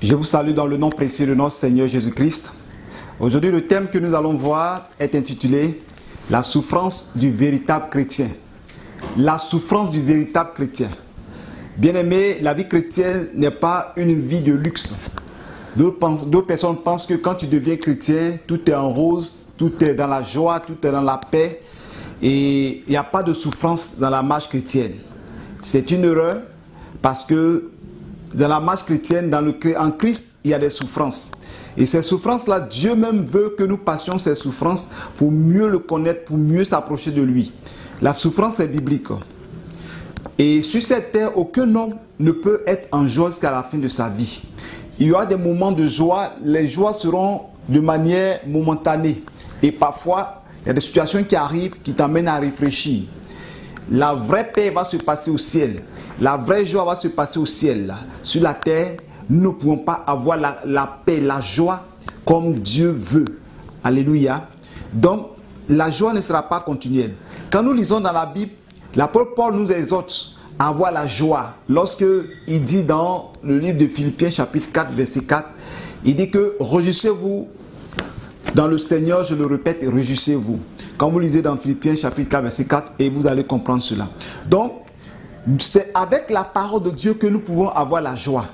Je vous salue dans le nom précieux de notre Seigneur Jésus-Christ. Aujourd'hui, le thème que nous allons voir est intitulé « La souffrance du véritable chrétien ». La souffrance du véritable chrétien. Bien-aimé, la vie chrétienne n'est pas une vie de luxe. D'autres personnes pensent que quand tu deviens chrétien, tout est en rose, tout est dans la joie, tout est dans la paix. Et il n'y a pas de souffrance dans la marche chrétienne. C'est une erreur parce que dans la marche chrétienne, en Christ, il y a des souffrances. Et ces souffrances-là, Dieu même veut que nous passions ces souffrances pour mieux le connaître, pour mieux s'approcher de lui. La souffrance est biblique. Et sur cette terre, aucun homme ne peut être en joie jusqu'à la fin de sa vie. Il y aura des moments de joie, les joies seront de manière momentanée. Et parfois, il y a des situations qui arrivent qui t'amènent à réfléchir. La vraie paix va se passer au ciel. La vraie joie va se passer au ciel. Sur la terre, nous ne pouvons pas avoir la paix, la joie comme Dieu veut. Alléluia. Donc, la joie ne sera pas continuelle. Quand nous lisons dans la Bible, l'apôtre Paul nous exhorte à avoir la joie. Lorsqu'il dit dans le livre de Philippiens, chapitre 4, verset 4, il dit que « Réjouissez-vous dans le Seigneur », je le répète, « Réjouissez-vous ». Quand vous lisez dans Philippiens, chapitre 4, verset 4, et vous allez comprendre cela. Donc, c'est avec la parole de Dieu que nous pouvons avoir la joie.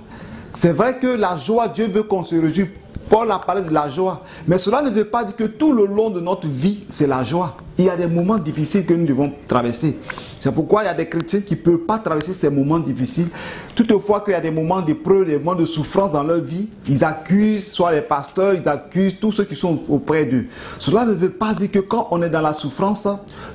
C'est vrai que la joie, Dieu veut qu'on se réjouisse. Paul a parlé de la joie. Mais cela ne veut pas dire que tout le long de notre vie, c'est la joie. Il y a des moments difficiles que nous devons traverser. C'est pourquoi il y a des chrétiens qui ne peuvent pas traverser ces moments difficiles. Toutefois qu'il y a des moments d'épreuve, des moments de souffrance dans leur vie, ils accusent soit les pasteurs, ils accusent tous ceux qui sont auprès d'eux. Cela ne veut pas dire que quand on est dans la souffrance,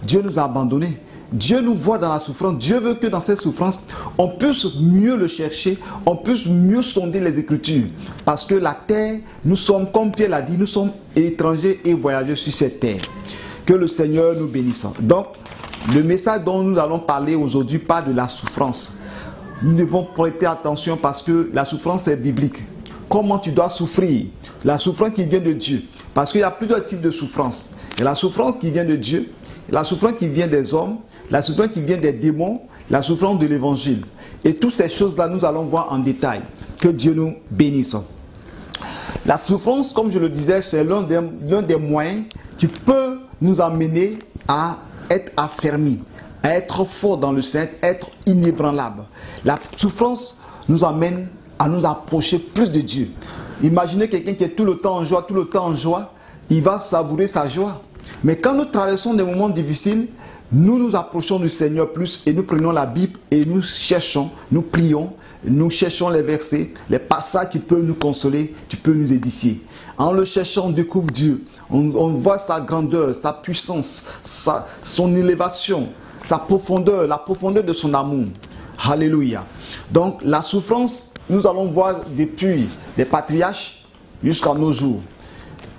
Dieu nous a abandonnés. Dieu nous voit dans la souffrance. Dieu veut que dans cette souffrance, on puisse mieux le chercher, on puisse mieux sonder les Écritures. Parce que la terre, nous sommes, comme Pierre l'a dit, nous sommes étrangers et voyageurs sur cette terre. Que le Seigneur nous bénisse. Donc, le message dont nous allons parler aujourd'hui parle de la souffrance. Nous devons prêter attention parce que la souffrance est biblique. Comment tu dois souffrir? La souffrance qui vient de Dieu. Parce qu'il y a plusieurs types de souffrance. Il y a la souffrance qui vient de Dieu, la souffrance qui vient des hommes, la souffrance qui vient des démons, la souffrance de l'évangile. Et toutes ces choses-là, nous allons voir en détail. Que Dieu nous bénisse. La souffrance, comme je le disais, c'est l'un des moyens qui peut nous amener à être affermis, à être fort dans le Saint, être inébranlable. La souffrance nous amène à nous approcher plus de Dieu. Imaginez quelqu'un qui est tout le temps en joie, il va savourer sa joie. Mais quand nous traversons des moments difficiles, nous nous approchons du Seigneur plus et nous prenons la Bible et nous cherchons, nous prions, nous cherchons les versets, les passages qui peuvent nous consoler, qui peuvent nous édifier. En le cherchant, on découvre Dieu. On voit sa grandeur, sa puissance, son élévation, sa profondeur, la profondeur de son amour. Alléluia. Donc la souffrance, nous allons voir depuis les patriarches jusqu'à nos jours.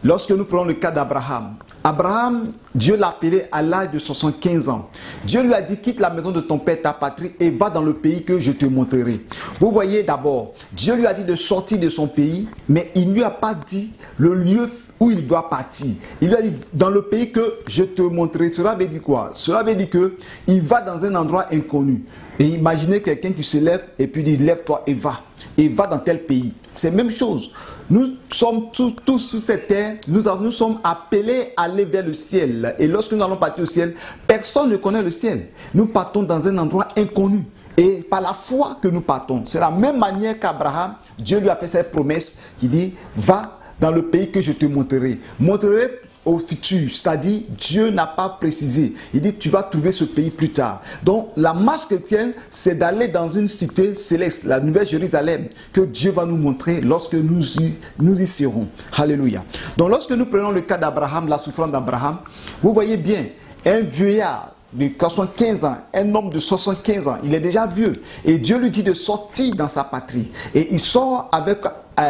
Lorsque nous prenons le cas d'Abraham, Abraham, Dieu l'a appelé à l'âge de 75 ans. Dieu lui a dit, quitte la maison de ton père, ta patrie, et va dans le pays que je te montrerai. Vous voyez d'abord, Dieu lui a dit de sortir de son pays, mais il ne lui a pas dit le lieu où il doit partir. Il lui a dit, dans le pays que je te montrerai. Cela veut dire quoi? Cela veut dire qu'il va dans un endroit inconnu. Et imaginez quelqu'un qui se lève et puis dit, lève-toi et va. Et va dans tel pays. C'est la même chose. Nous sommes tous sur cette terre, nous sommes appelés à aller vers le ciel. Et lorsque nous allons partir au ciel, personne ne connaît le ciel. Nous partons dans un endroit inconnu. Et par la foi que nous partons. C'est la même manière qu'Abraham, Dieu lui a fait cette promesse qui dit, va dans le pays que je te montrerai. Montrerai au futur, c'est-à-dire Dieu n'a pas précisé. Il dit tu vas trouver ce pays plus tard. Donc la marche chrétienne, c'est d'aller dans une cité céleste, la Nouvelle Jérusalem, que Dieu va nous montrer lorsque nous y serons. Alléluia. Donc lorsque nous prenons le cas d'Abraham, la souffrance d'Abraham, vous voyez bien, un vieillard de 75 ans, un homme de 75 ans, il est déjà vieux. Et Dieu lui dit de sortir dans sa patrie. Et il sort avec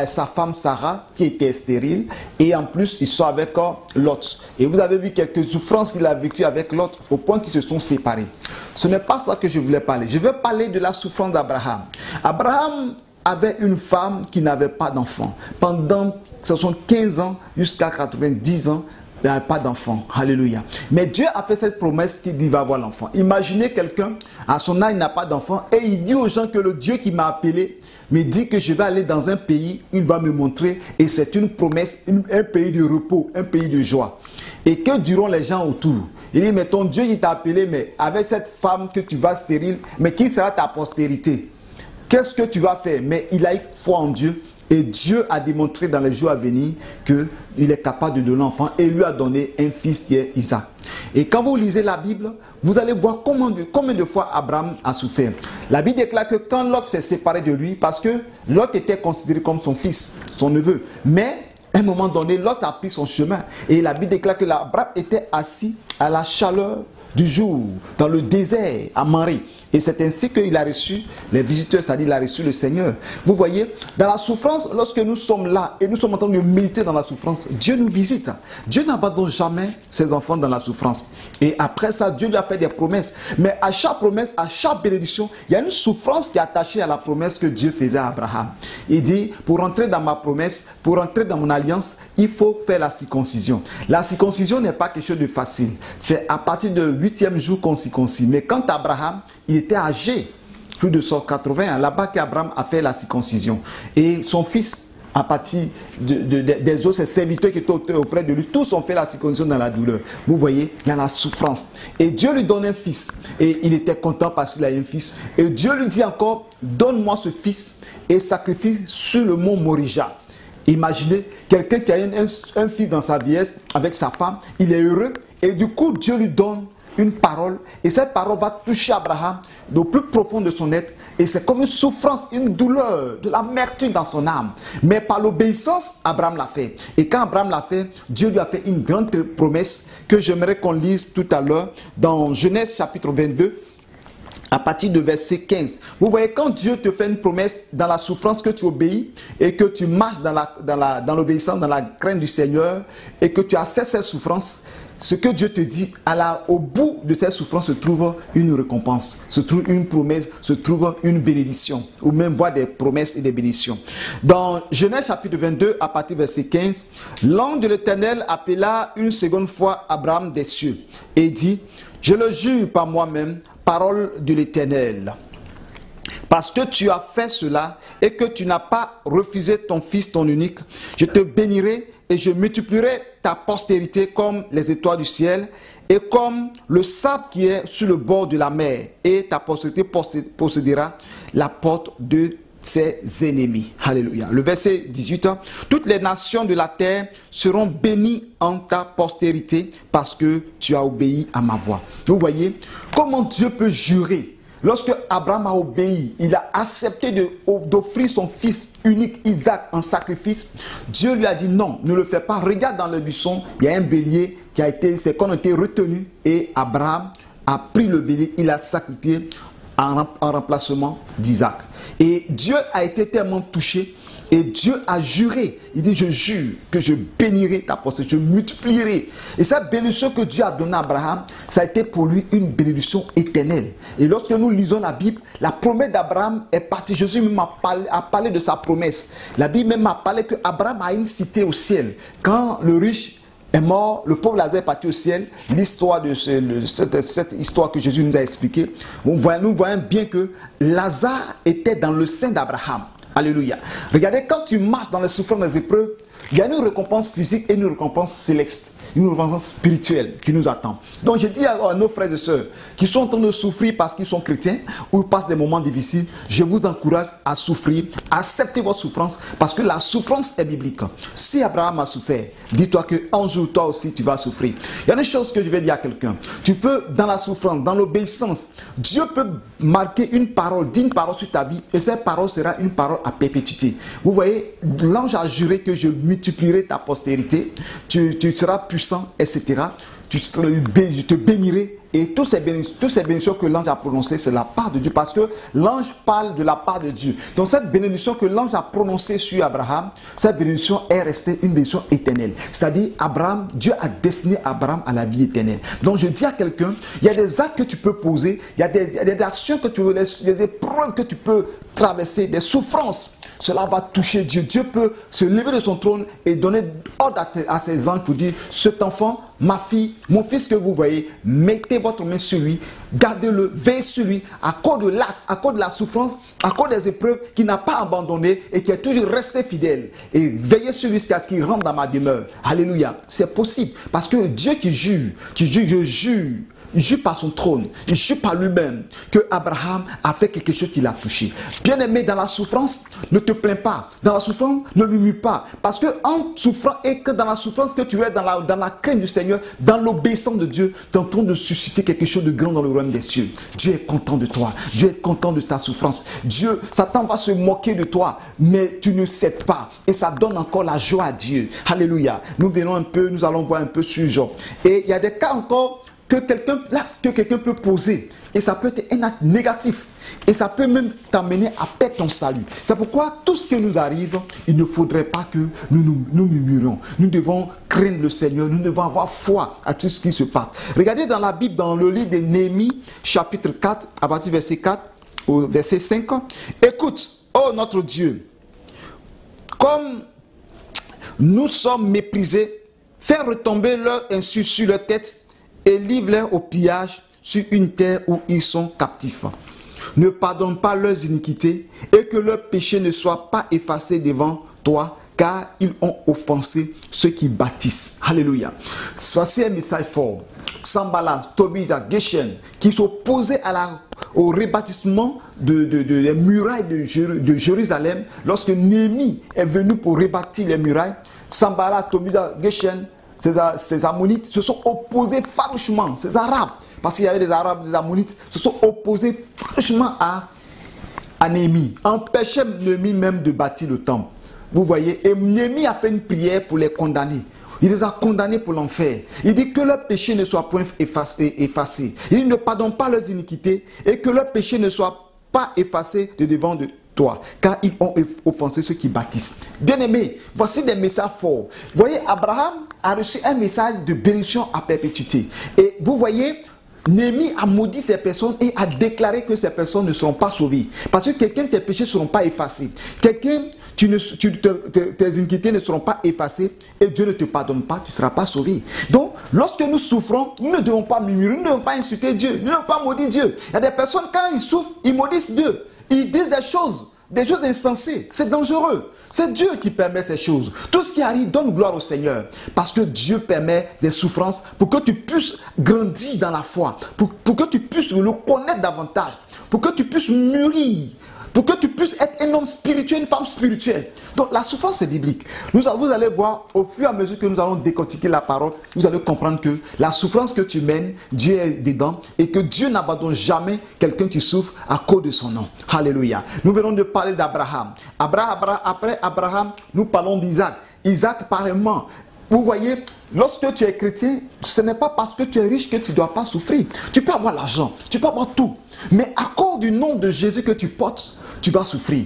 sa femme Sarah, qui était stérile, et en plus, il sort avec Lot. Et vous avez vu quelques souffrances qu'il a vécues avec Lot, au point qu'ils se sont séparés. Ce n'est pas ça que je voulais parler. Je veux parler de la souffrance d'Abraham. Abraham avait une femme qui n'avait pas d'enfant. Pendant 75 ans jusqu'à 90 ans, pas d'enfant. Alléluia. Mais Dieu a fait cette promesse qu'il dit il va avoir l'enfant. Imaginez quelqu'un, à son âge, il n'a pas d'enfant et il dit aux gens que le Dieu qui m'a appelé me dit que je vais aller dans un pays, il va me montrer et c'est une promesse, un pays de repos, un pays de joie. Et que diront les gens autour? Il dit, mais ton Dieu qui t'a appelé, mais avec cette femme que tu vas stérile, mais qui sera ta postérité? Qu'est-ce que tu vas faire? Mais il a eu foi en Dieu. Et Dieu a démontré dans les jours à venir qu'il est capable de donner l'enfant et lui a donné un fils qui est Isaac. Et quand vous lisez la Bible, vous allez voir combien de fois Abraham a souffert. La Bible déclare que quand Lot s'est séparé de lui, parce que Lot était considéré comme son fils, son neveu, mais à un moment donné, Lot a pris son chemin. Et la Bible déclare que Abraham était assis à la chaleur du jour, dans le désert, à Mamré. Et c'est ainsi qu'il a reçu les visiteurs, c'est-à-dire il a reçu le Seigneur. Vous voyez, dans la souffrance, lorsque nous sommes là et nous sommes en train de méditer dans la souffrance, Dieu nous visite. Dieu n'abandonne jamais ses enfants dans la souffrance. Et après ça, Dieu lui a fait des promesses. Mais à chaque promesse, à chaque bénédiction, il y a une souffrance qui est attachée à la promesse que Dieu faisait à Abraham. Il dit, pour entrer dans ma promesse, pour entrer dans mon alliance, il faut faire la circoncision. La circoncision n'est pas quelque chose de facile. C'est à partir du 8e jour qu'on circoncis. Mais quand Abraham, il était âgé, plus de 180 ans, là-bas qu'Abraham a fait la circoncision. Et son fils, à partir des autres, ses serviteurs qui étaient auprès de lui, tous ont fait la circoncision dans la douleur. Vous voyez, il y a la souffrance. Et Dieu lui donne un fils. Et il était content parce qu'il a un fils. Et Dieu lui dit encore, donne-moi ce fils et sacrifie sur le mont Morija. Imaginez, quelqu'un qui a un fils dans sa vieillesse avec sa femme, il est heureux. Et du coup, Dieu lui donne une parole, et cette parole va toucher Abraham au plus profond de son être, et c'est comme une souffrance, une douleur, de l'amertume dans son âme. Mais par l'obéissance, Abraham l'a fait. Et quand Abraham l'a fait, Dieu lui a fait une grande promesse que j'aimerais qu'on lise tout à l'heure dans Genèse chapitre 22, à partir de verset 15. Vous voyez, quand Dieu te fait une promesse dans la souffrance, que tu obéis et que tu marches dans l'obéissance, dans la crainte du Seigneur, et que tu acceptes cette souffrance, ce que Dieu te dit, au bout de cette souffrance se trouve une récompense, se trouve une promesse, se trouve une bénédiction, ou même voir des promesses et des bénédictions. Dans Genèse chapitre 22, à partir du verset 15, l'ange de l'Éternel appela une seconde fois Abraham des cieux et dit, je le jure par moi-même, parole de l'Éternel, parce que tu as fait cela et que tu n'as pas refusé ton fils, ton unique, je te bénirai et je multiplierai ta postérité comme les étoiles du ciel et comme le sable qui est sur le bord de la mer. Et ta postérité possédera la porte de ses ennemis. Alléluia. Le verset 18. Toutes les nations de la terre seront bénies en ta postérité parce que tu as obéi à ma voix. Vous voyez comment Dieu peut jurer. Lorsque Abraham a obéi, il a accepté d'offrir son fils unique Isaac en sacrifice. Dieu lui a dit non, ne le fais pas. Regarde dans le buisson, il y a un bélier qui a été, c'est qu'on a été retenu et Abraham a pris le bélier, il a sacrifié en remplacement d'Isaac. Et Dieu a été tellement touché. Et Dieu a juré, il dit, je jure que je bénirai ta postérité, je multiplierai. Et cette bénédiction que Dieu a donnée à Abraham, ça a été pour lui une bénédiction éternelle. Et lorsque nous lisons la Bible, la promesse d'Abraham est partie. Jésus même a parlé de sa promesse. La Bible même a parlé qu'Abraham a une cité au ciel. Quand le riche est mort, le pauvre Lazare est parti au ciel. L'histoire de cette histoire que Jésus nous a expliquée, nous voyons bien que Lazare était dans le sein d'Abraham. Alléluia. Regardez, quand tu marches dans les souffrances, des épreuves, il y a une récompense physique et une récompense céleste. Une récompense spirituelle qui nous attend. Donc je dis à nos frères et sœurs qui sont en train de souffrir parce qu'ils sont chrétiens ou passent des moments difficiles, je vous encourage à souffrir, acceptez votre souffrance parce que la souffrance est biblique. Si Abraham a souffert, dis-toi qu'un jour toi aussi tu vas souffrir. Il y a une chose que je vais dire à quelqu'un. Tu peux, dans la souffrance, dans l'obéissance, Dieu peut marquer une parole, dire une parole sur ta vie et cette parole sera une parole à perpétuité. Vous voyez, l'ange a juré que je multiplierai ta postérité, tu seras puissant, etc. Je te bénirai et toutes ces bénédictions que l'ange a prononcées, c'est la part de Dieu parce que l'ange parle de la part de Dieu. Donc cette bénédiction que l'ange a prononcée sur Abraham, cette bénédiction est restée une bénédiction éternelle. C'est-à-dire Abraham, Dieu a destiné Abraham à la vie éternelle. Donc je dis à quelqu'un, il y a des actes que tu peux poser, il y a des actions que tu veux, des épreuves que tu peux traverser, des souffrances. cela va toucher Dieu. Dieu peut se lever de son trône et donner ordre à ses anges pour dire, cet enfant, ma fille, mon fils que vous voyez, mettez votre main sur lui, gardez-le, veillez sur lui, à cause de l'acte, à cause de la souffrance, à cause des épreuves, qui n'a pas abandonné et qui est toujours resté fidèle. Et veillez sur lui jusqu'à ce qu'il rentre dans ma demeure. Alléluia. C'est possible. Parce que Dieu qui jure, je jure. Il jure par son trône, il jure par lui-même que Abraham a fait quelque chose qui l'a touché. Bien-aimé, dans la souffrance, ne te plains pas. Dans la souffrance, ne murmure pas. Parce que en souffrant, et que dans la souffrance que tu es, dans la crainte du Seigneur, dans l'obéissance de Dieu, tu es en train de susciter quelque chose de grand dans le royaume des cieux. Dieu est content de toi. Dieu est content de ta souffrance. Dieu, Satan va se moquer de toi, mais tu ne cèdes pas. Et ça donne encore la joie à Dieu. Alléluia. Nous allons voir un peu sur Job. Et il y a des cas encore que quelqu'un peut poser, et ça peut être un acte négatif, et ça peut même t'amener à perdre ton salut. C'est pourquoi tout ce qui nous arrive, il ne faudrait pas que nous murmurions. Nous devons craindre le Seigneur, nous devons avoir foi à tout ce qui se passe. Regardez dans la Bible, dans le livre de Néhémie, chapitre 4, à partir du verset 4 au verset 5. Écoute, ô notre Dieu, comme nous sommes méprisés, fais retomber leur insulte sur leur tête, et livre-les au pillage sur une terre où ils sont captifs. Ne pardonne pas leurs iniquités et que leurs péchés ne soient pas effacés devant toi, car ils ont offensé ceux qui bâtissent. Alléluia. Voici un message fort. Sanballat, Tobia, Geshem, qui s'opposaient au rebâtissement des murailles de Jérusalem. Lorsque Néhémie est venu pour rebâtir les murailles, Sanballat, Tobia, Geshem, ces Ammonites se sont opposés farouchement, ces Arabes, parce qu'il y avait des Arabes, des Ammonites, se sont opposés farouchement à Néhémie, empêchaient Néhémie même de bâtir le temple. Vous voyez, et Néhémie a fait une prière pour les condamner. Il les a condamnés pour l'enfer. Il dit que leurs péchés ne soient point effacés. Il dit ne pardonne pas leurs iniquités et que leurs péchés ne soient pas effacés de devant de toi, car ils ont offensé ceux qui bâtissent. Bien-aimés, voici des messages forts. Vous voyez, Abraham a reçu un message de bénédiction à perpétuité. Et vous voyez, Néhémie a maudit ces personnes et a déclaré que ces personnes ne seront pas sauvées. Parce que tes péchés ne seront pas effacés. Tes iniquités ne seront pas effacées et Dieu ne te pardonne pas, tu ne seras pas sauvé. Donc, lorsque nous souffrons, nous ne devons pas murmurer, nous ne devons pas insulter Dieu, nous ne devons pas maudire Dieu. Il y a des personnes, quand ils souffrent, ils maudissent Dieu. Ils disent des choses insensées. C'est dangereux. C'est Dieu qui permet ces choses. Tout ce qui arrive, donne gloire au Seigneur. Parce que Dieu permet des souffrances pour que tu puisses grandir dans la foi. Pour que tu puisses le connaître davantage. Pour que tu puisses mûrir. Pour que tu puisses être un homme spirituel, une femme spirituelle. Donc la souffrance est biblique. Vous allez voir, au fur et à mesure que nous allons décortiquer la parole, vous allez comprendre que la souffrance que tu mènes, Dieu est dedans et que Dieu n'abandonne jamais quelqu'un qui souffre à cause de son nom. Alléluia. Nous venons de parler d'Abraham. Après Abraham, nous parlons d'Isaac. Isaac, pareillement. Vous voyez, lorsque tu es chrétien, ce n'est pas parce que tu es riche que tu ne dois pas souffrir. Tu peux avoir l'argent, tu peux avoir tout. Mais à cause du nom de Jésus que tu portes, tu vas souffrir.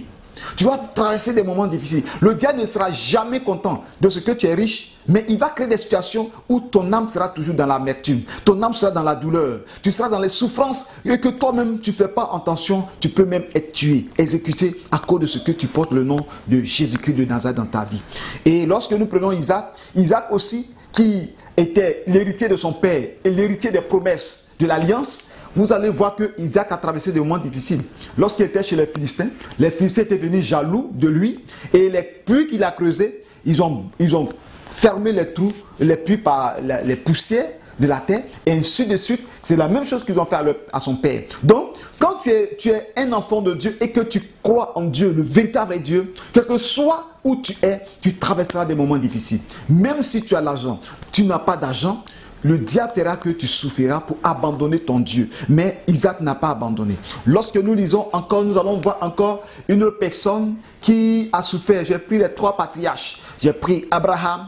Tu vas traverser des moments difficiles. Le diable ne sera jamais content de ce que tu es riche, mais il va créer des situations où ton âme sera toujours dans l'amertume. Ton âme sera dans la douleur. Tu seras dans les souffrances et que toi-même tu ne fais pas attention. Tu peux même être tué, exécuté à cause de ce que tu portes le nom de Jésus-Christ de Nazareth dans ta vie. Et lorsque nous prenons Isaac aussi, qui était l'héritier de son père et l'héritier des promesses de l'alliance, vous allez voir que Isaac a traversé des moments difficiles. Lorsqu'il était chez les Philistins étaient devenus jaloux de lui. Et les puits qu'il a creusés, ils ont fermé les trous, les puits par les poussières de la terre. Et ainsi de suite, c'est la même chose qu'ils ont fait à son père. Donc, quand tu es un enfant de Dieu et que tu crois en Dieu, le véritable Dieu, quel que soit où tu es, tu traverseras des moments difficiles. Même si tu as l'argent, tu n'as pas d'argent, le diable fera que tu souffriras pour abandonner ton Dieu. Mais Isaac n'a pas abandonné. Lorsque nous lisons encore, nous allons voir encore une autre personne qui a souffert. J'ai pris les 3 patriarches. J'ai pris Abraham,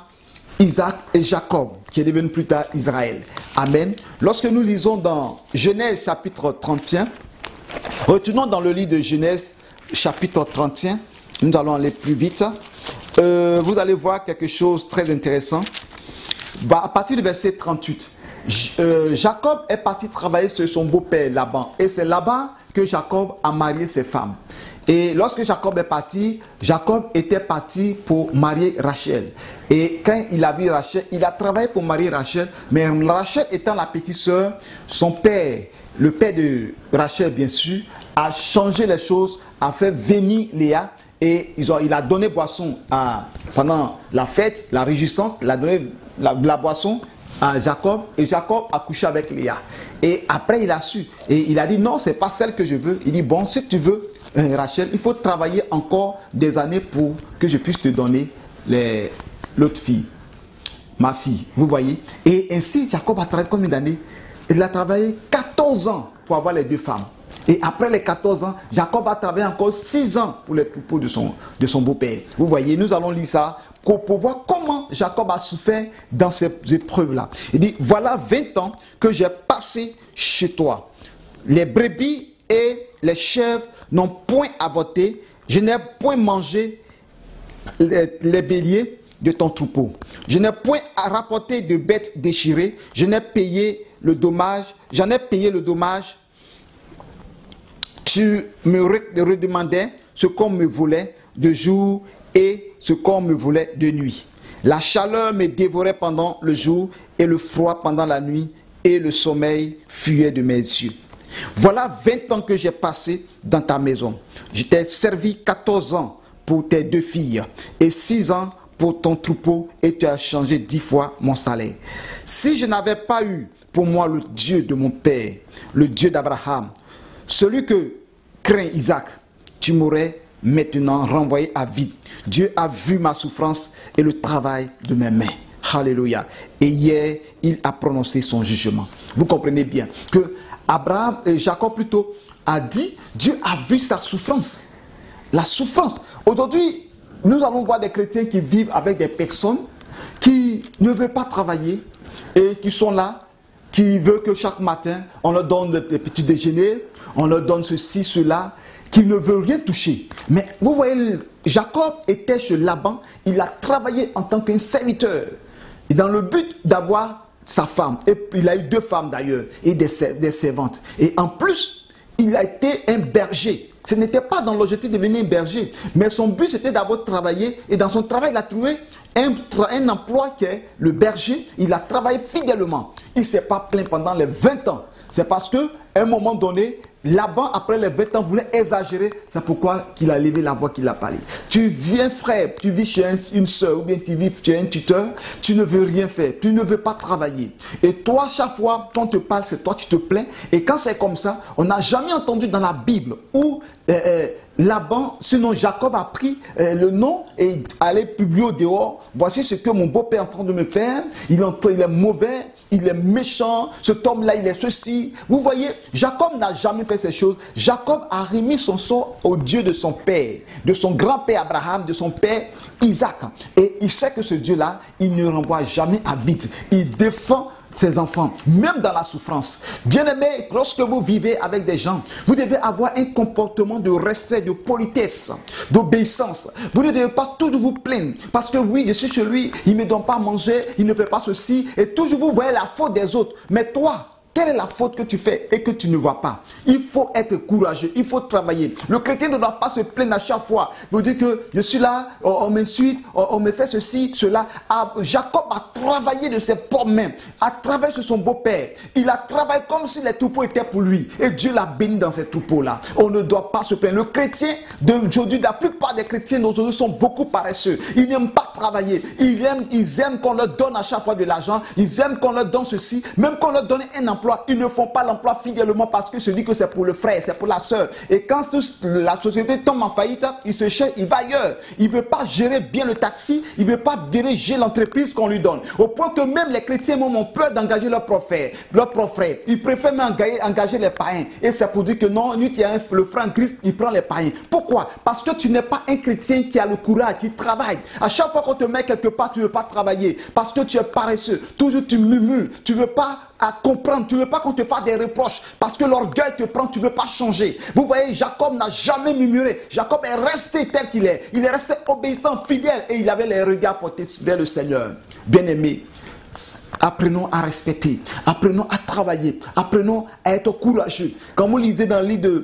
Isaac et Jacob, qui est devenu plus tard Israël. Amen. Lorsque nous lisons dans Genèse chapitre 31, retournons dans le livre de Genèse chapitre 31. Nous allons aller plus vite. Vous allez voir quelque chose de très intéressant. À partir du verset 38, Jacob est parti travailler sur son beau-père Laban. Et c'est là-bas que Jacob a marié ses femmes. Et lorsque Jacob est parti, Jacob était parti pour marier Rachel. Et quand il a vu Rachel, il a travaillé pour marier Rachel. Mais Rachel étant la petite sœur, son père, le père de Rachel bien sûr, a changé les choses, a fait venir Léa. Et il a donné boisson pendant la fête, la réjouissance, il a donné la boisson à Jacob. Et Jacob a couché avec Léa. Et après il a su. Et il a dit non, c'est pas celle que je veux. Il dit bon, si tu veux Rachel, il faut travailler encore des années pour que je puisse te donner l'autre fille, ma fille, vous voyez. Et ainsi, Jacob a travaillé combien d'années? Il a travaillé 14 ans pour avoir les deux femmes. Et après les 14 ans, Jacob va travailler encore 6 ans pour les troupeaux de son beau-père. Vous voyez, nous allons lire ça pour voir comment Jacob a souffert dans ces épreuves-là. Il dit, voilà 20 ans que j'ai passé chez toi. Les brebis et les chèvres n'ont point avorté, je n'ai point mangé les béliers de ton troupeau. Je n'ai point à rapporter de bêtes déchirées, j'en ai payé le dommage. Tu me redemandais ce qu'on me volait de jour et ce qu'on me volait de nuit. La chaleur me dévorait pendant le jour et le froid pendant la nuit et le sommeil fuyait de mes yeux. Voilà 20 ans que j'ai passé dans ta maison. Je t'ai servi 14 ans pour tes deux filles et 6 ans pour ton troupeau et tu as changé 10 fois mon salaire. Si je n'avais pas eu pour moi le Dieu de mon père, le Dieu d'Abraham, celui que craint Isaac, tu m'aurais maintenant renvoyé à vide. Dieu a vu ma souffrance et le travail de mes mains. Alléluia. Et hier, il a prononcé son jugement. Vous comprenez bien que Jacob plutôt a dit, Dieu a vu sa souffrance. La souffrance. Aujourd'hui, nous allons voir des chrétiens qui vivent avec des personnes qui ne veulent pas travailler et qui sont là, qui veulent que chaque matin, on leur donne le petit déjeuner, on leur donne ceci, cela, qui ne veulent rien toucher. Mais vous voyez, Jacob était chez Laban, il a travaillé en tant qu'un serviteur, et dans le but d'avoir sa femme. Et il a eu 2 femmes d'ailleurs, et des servantes. Et en plus, il a été un berger. Ce n'était pas dans l'objectif de devenir un berger, mais son but c'était d'abord travailler, et dans son travail, il a trouvé un emploi qui est le berger. Il a travaillé fidèlement. Il ne s'est pas plaint pendant les 20 ans. C'est parce qu'à un moment donné, Laban, après les 20 ans, voulait exagérer. C'est pourquoi qu'il a levé la voix, qu'il a parlé. Tu viens, frère, tu vis chez une soeur, ou bien tu vis chez un tuteur, tu ne veux rien faire, tu ne veux pas travailler. Et toi, chaque fois qu'on te parle, c'est toi, tu te plains. Et quand c'est comme ça, on n'a jamais entendu dans la Bible où Laban, sinon Jacob a pris le nom et allait publier au dehors. Voici ce que mon beau-père est en train de me faire. Il est mauvais, il est méchant, cet homme-là, il est ceci. Vous voyez, Jacob n'a jamais fait ces choses. Jacob a remis son sort au Dieu de son père, de son grand-père Abraham, de son père Isaac. Et il sait que ce Dieu-là, il ne renvoie jamais à vide. Il défend ses enfants, même dans la souffrance. Bien-aimés, lorsque vous vivez avec des gens, vous devez avoir un comportement de respect, de politesse, d'obéissance. Vous ne devez pas toujours vous plaindre, parce que oui, je suis chez lui, il ne me donne pas à manger, il ne fait pas ceci, et toujours vous voyez la faute des autres. Mais toi, quelle est la faute que tu fais et que tu ne vois pas? Il faut être courageux, il faut travailler. Le chrétien ne doit pas se plaindre à chaque fois. Vous dites que je suis là, on m'insulte, on me fait ceci, cela. Jacob a travaillé de ses propres mains, a travaillé sur son beau-père. Il a travaillé comme si les troupeaux étaient pour lui. Et Dieu l'a béni dans ces troupeaux-là. On ne doit pas se plaindre. Le chrétien d'aujourd'hui, la plupart des chrétiens d'aujourd'hui sont beaucoup paresseux. Ils n'aiment pas travailler. Ils aiment qu'on leur donne à chaque fois de l'argent. Ils aiment qu'on leur donne ceci. Même qu'on leur donne un emploi. Ils ne font pas l'emploi fidèlement parce que se dit que c'est pour le frère, c'est pour la soeur. Et quand la société tombe en faillite, il se cherche, il va ailleurs. Il ne veut pas gérer bien le taxi, il ne veut pas diriger l'entreprise qu'on lui donne. Au point que même les chrétiens ont peur d'engager leurs propres frères. Ils préfèrent même engager les païens. Et c'est pour dire que non, lui qui a le frère en Christ, il prend les païens. Pourquoi? Parce que tu n'es pas un chrétien qui a le courage, qui travaille. À chaque fois qu'on te met quelque part, tu ne veux pas travailler. Parce que tu es paresseux. Toujours tu murmures. Tu ne veux pas comprendre. Tu ne veux pas qu'on te fasse des reproches. Parce que l'orgueil te prend, tu ne veux pas changer. Vous voyez, Jacob n'a jamais murmuré. Jacob est resté tel qu'il est. Il est resté obéissant, fidèle. Et il avait les regards portés vers le Seigneur. Bien-aimés, apprenons à respecter. Apprenons à travailler. Apprenons à être courageux. Quand vous lisez dans le livre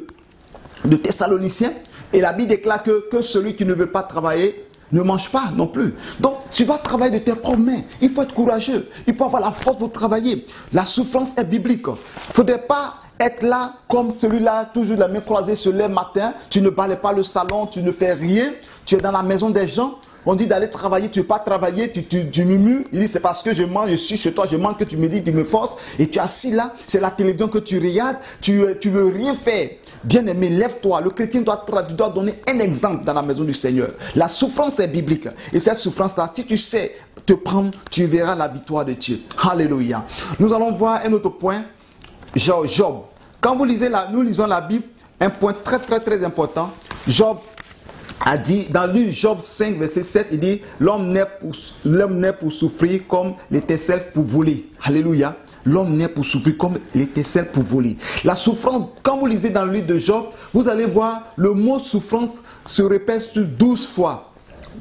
de Thessaloniciens, Et la Bible déclare que celui qui ne veut pas travailler ne mange pas non plus. Donc, tu vas travailler de tes propres mains. Il faut être courageux. Il faut avoir la force pour travailler. La souffrance est biblique. Il ne faudrait pas être là comme celui-là, toujours la main croisée, se lève matin. Tu ne balais pas le salon, tu ne fais rien. Tu es dans la maison des gens. On dit d'aller travailler, tu ne veux pas travailler, tu murmures. Il dit c'est parce que je mange, je suis chez toi, je mange que tu me dis, tu me forces. Et tu es assis là, c'est la télévision que tu regardes, tu ne veux rien faire. Bien-aimé, lève-toi. Le chrétien doit donner un exemple dans la maison du Seigneur. La souffrance est biblique. Et cette souffrance-là, si tu sais te prendre, tu verras la victoire de Dieu. Alléluia. Nous allons voir un autre point. Job. Quand vous lisez nous lisons la Bible, un point très important. Job a dit, dans Job 5, verset 7, il dit, l'homme naît pour souffrir comme l'étincelle pour voler. Alléluia. L'homme naît pour souffrir comme l'étincelle pour voler. La souffrance, quand vous lisez dans le livre de Job, vous allez voir le mot souffrance se répète 12 fois.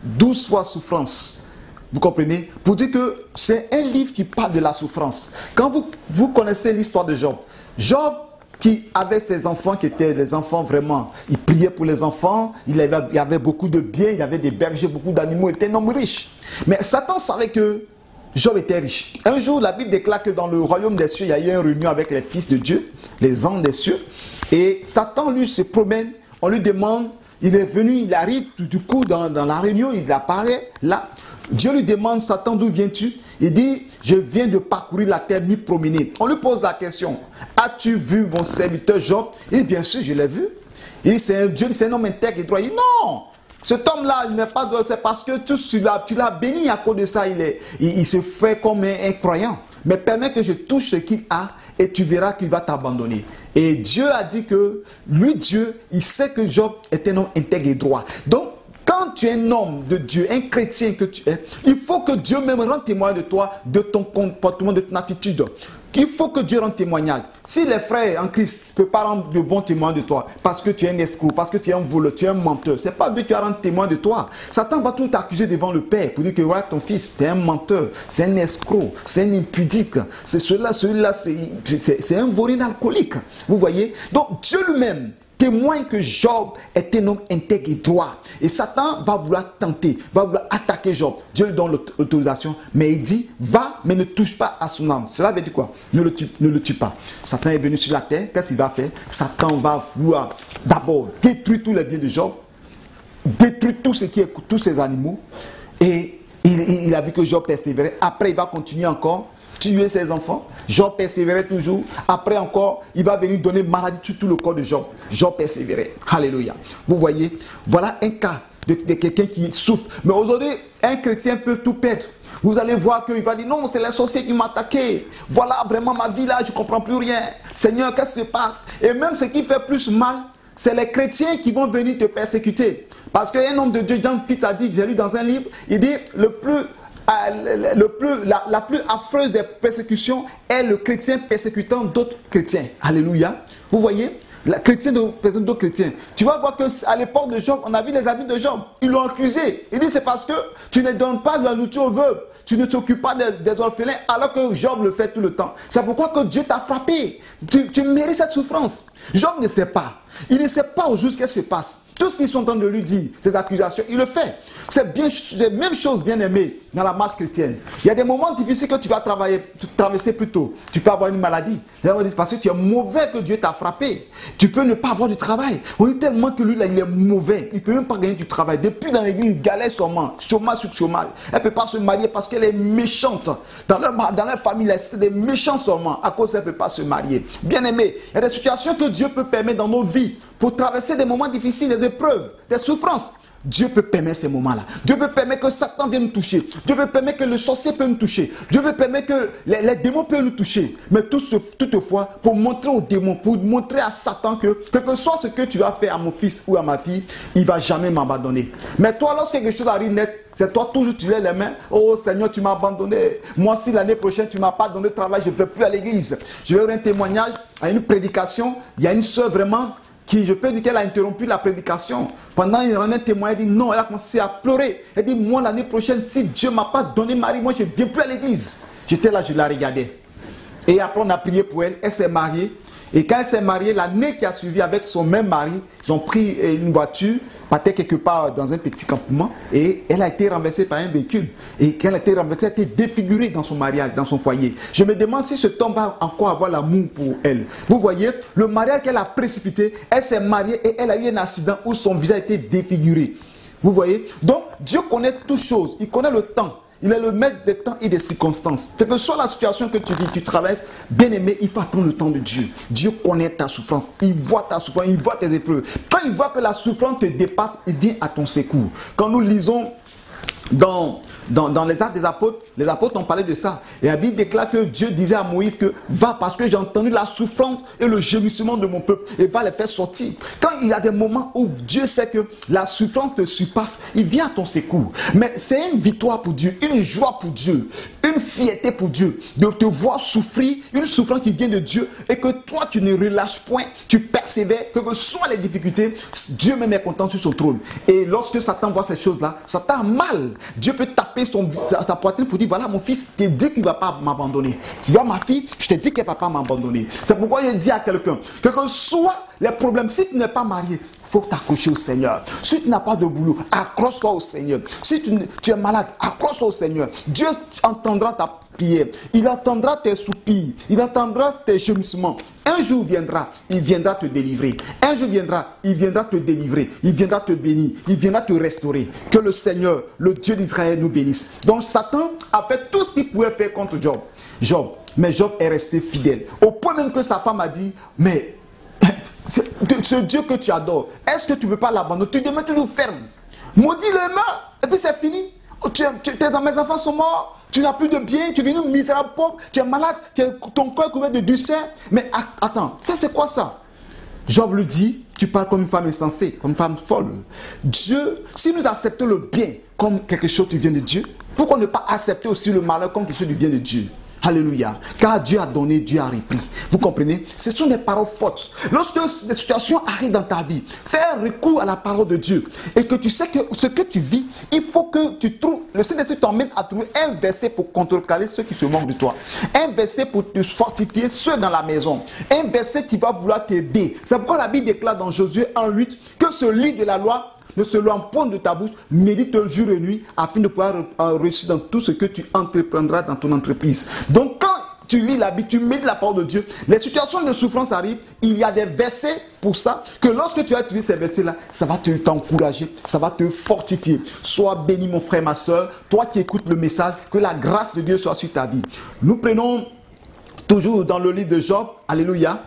12 fois souffrance. Vous comprenez? Pour dire que c'est un livre qui parle de la souffrance. Quand vous connaissez l'histoire de Job, Job qui avait ses enfants qui étaient les enfants vraiment, il priait pour les enfants, il avait beaucoup de biens, il avait des bergers, beaucoup d'animaux, il était un homme riche. Mais Satan savait que Job était riche. Un jour, la Bible déclare que dans le royaume des cieux, il y a eu une réunion avec les fils de Dieu, les anges des cieux. Et Satan, lui, se promène, on lui demande, il est venu, il arrive, du coup, dans la réunion, il apparaît là. Dieu lui demande, Satan, d'où viens-tu? Il dit, je viens de parcourir la terre, m'y promener. On lui pose la question, as-tu vu mon serviteur Job? Il dit, bien sûr, je l'ai vu. Il dit, c'est un Dieu, c'est un homme intègre et droit. Il dit, non, cet homme-là, il n'est pas droit, c'est parce que tu l'as béni à cause de ça, il se fait comme un croyant. Mais permets que je touche ce qu'il a et tu verras qu'il va t'abandonner. Et Dieu a dit que, lui, Dieu, il sait que Job est un homme intègre et droit. Donc, quand tu es un homme de Dieu, un chrétien que tu es, il faut que Dieu même rende témoin de toi, de ton comportement, de ton attitude. Il faut que Dieu rende témoignage. Si les frères en Christ ne peuvent pas rendre de bons témoins de toi, parce que tu es un escroc, parce que tu es un voleur, tu es un menteur, c'est pas Dieu qui va rendre témoin de toi. Satan va tout t'accuser devant le Père pour dire que voilà, ton fils, tu es un menteur, c'est un escroc, c'est un impudique, c'est celui-là, c'est un vaurien alcoolique. Vous voyez? Donc Dieu lui-même témoigne que Job est un homme intègre et droit. Et Satan va vouloir tenter, va vouloir attaquer Job. Dieu lui donne l'autorisation, mais il dit, va, mais ne touche pas à son âme. Cela veut dire quoi? Ne le tue pas. Satan est venu sur la terre, qu'est-ce qu'il va faire? Satan va vouloir d'abord détruire tous les biens de Job, détruire tout ce qui est, tous ses animaux, et il a vu que Job persévérait. Après, il va continuer encore, tuer ses enfants. Job persévérait toujours. Après encore, il va venir donner maladie sur tout le corps de Job. Job persévérait. Alléluia. Vous voyez, voilà un cas de quelqu'un qui souffre. Mais aujourd'hui, un chrétien peut tout perdre. Vous allez voir qu'il va dire, non, c'est les sorciers qui m'ont attaqué. Voilà vraiment ma vie là, je ne comprends plus rien. Seigneur, qu'est-ce qui se passe? Et même ce qui fait plus mal, c'est les chrétiens qui vont venir te persécuter. Parce qu'un homme de Dieu, John Pitts a dit, j'ai lu dans un livre, il dit, la plus affreuse des persécutions est le chrétien persécutant d'autres chrétiens. Alléluia. Vous voyez? La chrétien de personne d'autres chrétiens. Tu vas voir qu'à l'époque de Job, on a vu les amis de Job. Ils l'ont accusé. Il dit c'est parce que tu ne donnes pas de la nourriture aux veuves. Tu ne t'occupes pas des orphelins alors que Job le fait tout le temps. C'est pourquoi que Dieu t'a frappé. Tu mérites cette souffrance. Job ne sait pas. Il ne sait pas au juste qu'est-ce qui se passe. Tout ce qu'ils sont en train de lui dire, ces accusations, il le fait. C'est la même chose, bien aimé, dans la marche chrétienne. Il y a des moments difficiles que tu vas traverser plus tôt. Tu peux avoir une maladie. Parce que tu es mauvais, que Dieu t'a frappé. Tu peux ne pas avoir du travail. On dit tellement que lui, là, il est mauvais. Il ne peut même pas gagner du travail. Depuis dans l'église, il galère seulement. Chômage sur chômage. Elle ne peut pas se marier parce qu'elle est méchante. Dans leur famille, c'est des méchants seulement. À cause, elle ne peut pas se marier. Bien aimé, il y a des situations que Dieu peut permettre dans nos vies pour traverser des moments difficiles, des épreuves, des souffrances. Dieu peut permettre ces moments-là. Dieu peut permettre que Satan vienne nous toucher. Dieu peut permettre que le sorcier peut nous toucher. Dieu peut permettre que les démons peuvent nous toucher. Mais toutefois, pour montrer aux démons, pour montrer à Satan que quel que soit ce que tu vas faire à mon fils ou à ma fille, il ne va jamais m'abandonner. Mais toi, lorsque quelque chose arrive net, c'est toi toujours tu lèves les mains. Oh Seigneur, tu m'as abandonné. Moi, si l'année prochaine, tu ne m'as pas donné de travail, je ne vais plus à l'église. Je vais avoir un témoignage à une prédication. Il y a une soeur vraiment qui, je peux dire qu'elle a interrompu la prédication. Pendant il rendait un témoin, elle dit non, elle a commencé à pleurer. Elle dit, moi l'année prochaine, si Dieu ne m'a pas donné mari, moi je ne viens plus à l'église. J'étais là, je la regardais. Et après on a prié pour elle, elle s'est mariée. Et quand elle s'est mariée, l'année qui a suivi avec son même mari, ils ont pris une voiture, partait quelque part dans un petit campement et elle a été renversée par un véhicule. Et quand elle a été renversée, elle a été défigurée dans son mariage, dans son foyer. Je me demande si cet homme va encore avoir l'amour pour elle. Vous voyez, le mariage qu'elle a précipité, elle s'est mariée et elle a eu un accident où son visage a été défiguré. Vous voyez? Donc, Dieu connaît toutes choses. Il connaît le temps. Il est le maître des temps et des circonstances. Quelle que soit la situation que tu vis, tu traverses, bien aimé, il faut attendre le temps de Dieu. Dieu connaît ta souffrance. Il voit ta souffrance, il voit tes épreuves. Quand il voit que la souffrance te dépasse, il vient à ton secours. Quand nous lisons dans les Actes des Apôtres, les apôtres ont parlé de ça. Et la Bible déclare que Dieu disait à Moïse que va parce que j'ai entendu la souffrance et le gémissement de mon peuple et va les faire sortir. Quand il y a des moments où Dieu sait que la souffrance te surpasse, il vient à ton secours. Mais c'est une victoire pour Dieu, une joie pour Dieu, une fierté pour Dieu de te voir souffrir, une souffrance qui vient de Dieu et que toi tu ne relâches point, tu persévères, que soient les difficultés, Dieu même est content sur son trône. Et lorsque Satan voit ces choses-là, Satan a mal. Dieu peut taper sa poitrine pour dire, voilà mon fils, je t'ai dit qu'il ne va pas m'abandonner. Tu vois ma fille, je t'ai dit qu'elle ne va pas m'abandonner. C'est pourquoi je dis à quelqu'un, quel que soient les problèmes, si tu n'es pas marié, il faut t'accrocher au Seigneur. Si tu n'as pas de boulot, accroche-toi au Seigneur. Si tu es malade, accroche-toi au Seigneur. Dieu entendra ta prière. Il entendra tes soupirs. Il entendra tes gémissements. Un jour viendra, il viendra te délivrer. Un jour viendra, il viendra te délivrer. Il viendra te bénir. Il viendra te restaurer. Que le Seigneur, le Dieu d'Israël, nous bénisse. Donc Satan a fait tout ce qu'il pouvait faire contre Job. Mais Job est resté fidèle. Au point même que sa femme a dit, mais ce Dieu que tu adores, est-ce que tu ne peux pas l'abandonner? Tu demeures toujours ferme. Maudis-le, meurs. Et puis c'est fini. Mes enfants sont morts. Tu n'as plus de bien. Tu es venu misérable, pauvre. Tu es malade. Ton corps est couvert de ducère. Mais attends, ça c'est quoi ça? Job lui dit, tu parles comme une femme insensée, comme une femme folle. Dieu, si nous acceptons le bien comme quelque chose qui vient de Dieu, pourquoi ne pas accepter aussi le malheur comme quelque chose qui vient de Dieu? Alléluia. Car Dieu a donné, Dieu a repris. Vous comprenez? Ce sont des paroles fortes. Lorsque des situations arrivent dans ta vie, fais recours à la parole de Dieu. Et que tu sais que ce que tu vis, il faut que tu trouves, le Saint-Esprit t'emmène à trouver un verset pour contrecarrer ceux qui se moquent de toi. Un verset pour te fortifier ceux dans la maison. Un verset qui va vouloir t'aider. C'est pourquoi la Bible déclare dans Josué 1:8 que ce livre de la loi ne se l'empoigne de ta bouche, médite jour et nuit, afin de pouvoir réussir dans tout ce que tu entreprendras dans ton entreprise. Donc quand tu lis la Bible, tu médites la parole de Dieu, les situations de souffrance arrivent, il y a des versets pour ça, que lorsque tu as utilisé ces versets-là, ça va t'encourager, ça va te fortifier. Sois béni mon frère, ma soeur, toi qui écoutes le message, que la grâce de Dieu soit sur ta vie. Nous prenons toujours dans le livre de Job, alléluia.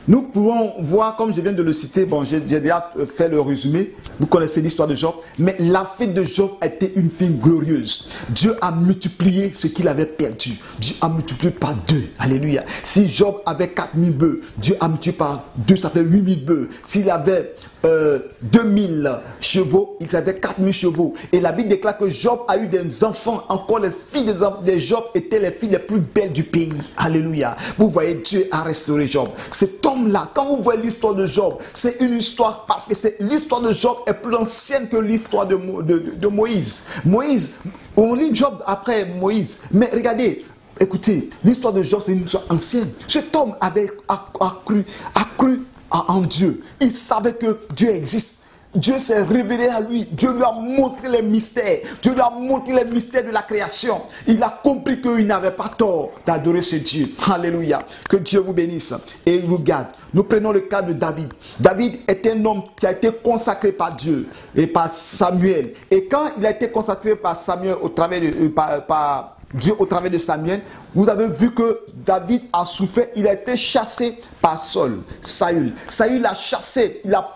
Nous pouvons voir, comme je viens de le citer, bon, j'ai déjà fait le résumé, vous connaissez l'histoire de Job, mais la fin de Job a été une fin glorieuse. Dieu a multiplié ce qu'il avait perdu. Dieu a multiplié par 2. Alléluia. Si Job avait 4000 bœufs, Dieu a multiplié par 2, ça fait 8000 bœufs. S'il avait 2000 chevaux, il avait 4000 chevaux. Et la Bible déclare que Job a eu des enfants. Encore les filles de Job étaient les filles les plus belles du pays. Alléluia. Vous voyez, Dieu a restauré Job. Cet homme-là, quand vous voyez l'histoire de Job, c'est une histoire parfaite. L'histoire de Job est plus ancienne que l'histoire de Moïse. Moïse, on lit Job après Moïse. Mais regardez, écoutez, l'histoire de Job, c'est une histoire ancienne. Cet homme avait cru en Dieu. Il savait que Dieu existe. Dieu s'est révélé à lui. Dieu lui a montré les mystères. Dieu lui a montré les mystères de la création. Il a compris qu'il n'avait pas tort d'adorer ce Dieu. Alléluia. Que Dieu vous bénisse et vous garde. Nous prenons le cas de David. David est un homme qui a été consacré par Dieu et par Samuel. Et quand il a été consacré par Samuel au travers de Dieu au travers de Samuel, vous avez vu que David a souffert, il a été chassé par Saül. Saül l'a chassé, il l'a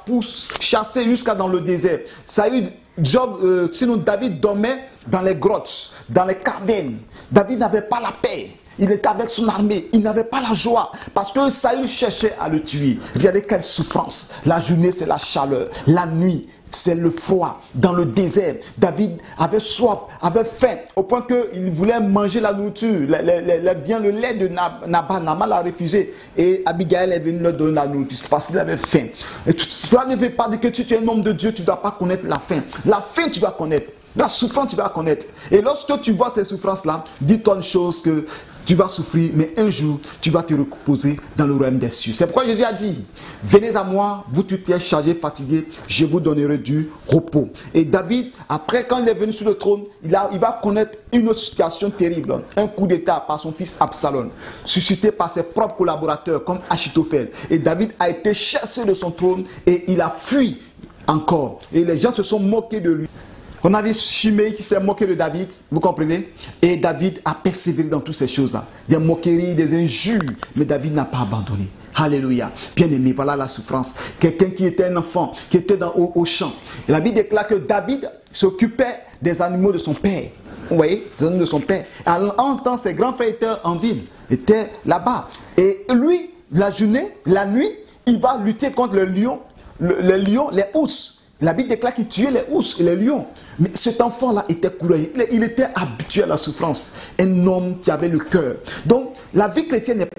chassé jusqu'à dans le désert. Sinon David dormait dans les grottes, dans les cavernes. David n'avait pas la paix. Il était avec son armée, il n'avait pas la joie parce que Saül cherchait à le tuer. Regardez quelle souffrance. La journée c'est la chaleur, la nuit c'est le froid. Dans le désert, David avait soif, avait faim, au point qu'il voulait manger la nourriture. Le lait de Nabal, Nabal l'a refusé. Et Abigail est venue leur donner la nourriture parce qu'il avait faim. Et cela ne veut pas dire que tu es un homme de Dieu, tu ne dois pas connaître la faim. La faim, tu dois connaître. La souffrance, tu vas connaître. Et lorsque tu vois ces souffrances-là, dis-toi une chose, que tu vas souffrir, mais un jour, tu vas te reposer dans le royaume des cieux. C'est pourquoi Jésus a dit, venez à moi, vous tous qui êtes chargés, fatigués, je vous donnerai du repos. Et David, après, quand il est venu sur le trône, il va connaître une autre situation terrible. Un coup d'état par son fils Absalom, suscité par ses propres collaborateurs comme Achitophel. Et David a été chassé de son trône et il a fui encore. Et les gens se sont moqués de lui. On a vu Shimei qui s'est moqué de David, vous comprenez? Et David a persévéré dans toutes ces choses-là. Des moqueries, des injures, mais David n'a pas abandonné. Alléluia. Bien aimé, voilà la souffrance. Quelqu'un qui était un enfant, qui était au champ. Et la Bible déclare que David s'occupait des animaux de son père. Vous voyez, des animaux de son père. En temps, ses grands frères étaient en ville, étaient là-bas. Et lui, la journée, la nuit, il va lutter contre les lions, les ours. La Bible déclare qu'il tuait les ours et les lions. Mais cet enfant-là était courageux. Il était habitué à la souffrance. Un homme qui avait le cœur. Donc, la vie chrétienne n'est